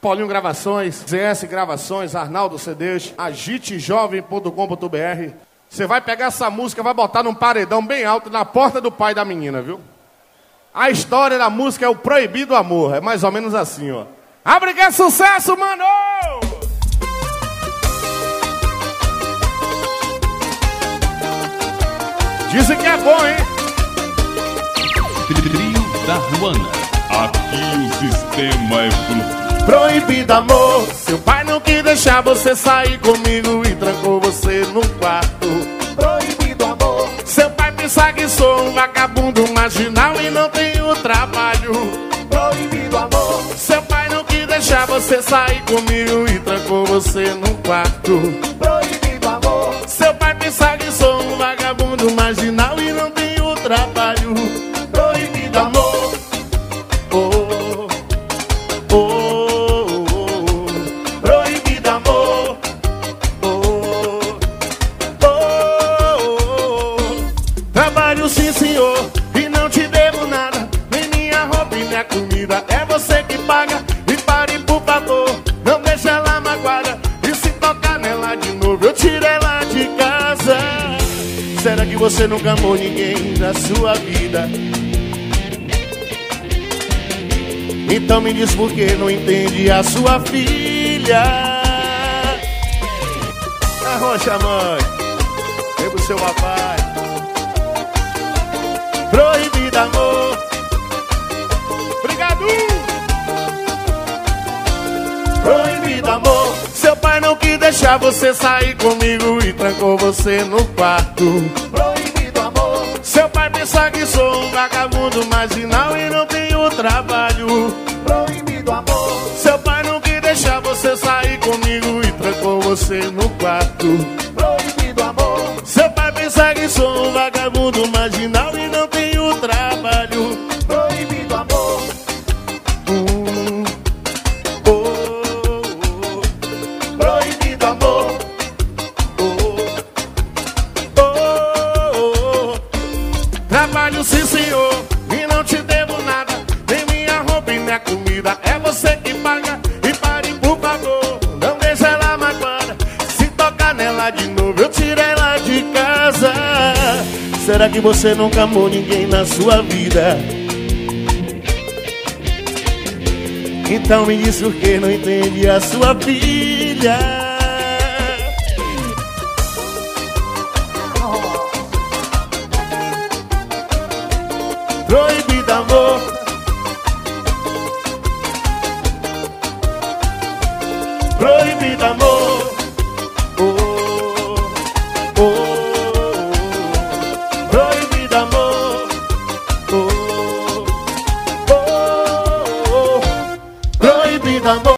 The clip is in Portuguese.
Paulinho Gravações, ZS Gravações, Arnaldo CDs, agitejovem.com.br. Você vai pegar essa música, vai botar num paredão bem alto na porta do pai da menina, viu? A história da música é o Proibido Amor. É mais ou menos assim, ó. Abre que é sucesso, mano! Dizem que é bom, hein? Trio da Ruana. Aqui o sistema é bruto. Proibido amor, seu pai não quis deixar você sair comigo e trancou você num quarto. Proibido amor, seu pai pensa que sou um vagabundo marginal e não tenho trabalho. proibido amor, Seu pai não quis deixar você sair comigo e trancou você num quarto. proibido amor, Seu pai pensa que sou um vagabundo marginal e não tenho trabalho. proibido amor, Oh, oh, oh, oh. proibido amor, Oh, oh, oh. Trabalho sim, senhor, e não te devo nada. Nem minha roupa e minha comida, é você que paga. E pare, por favor, não deixa ela magoada. E se tocar nela de novo, eu tiro ela de casa. Será que você nunca amou ninguém na sua vida? Então me diz por que não entende a sua filha. Arrocha, mãe, vem pro seu papai. Proibido amor. Obrigado. Proibido amor. Seu pai não quis deixar você sair comigo e trancou você no quarto. proibido amor, Seu pai pensa que sou um vagabundo marginal e não tenho trabalho. proibido amor, Seu pai não quis deixar você sair comigo e trancou você no quarto. proibido amor, Seu pai pensa que sou um vagabundo marginal e não tenho trabalho. proibido amor, Oh, oh, proibido amor, oh, oh, oh. Trabalho sim, senhor, e não te devo nada. Nem minha roupa e minha comida, é você que paga. E pare, por favor, não deixa ela magoada. Se tocar nela de novo, eu tiro ela de casa. Será que você nunca amou ninguém na sua vida? Então me diz por que não entende a sua filha. Proibido amor. Proibido amor. Oh, oh, oh. Proibido amor. Oh, oh, oh. Proibido amor.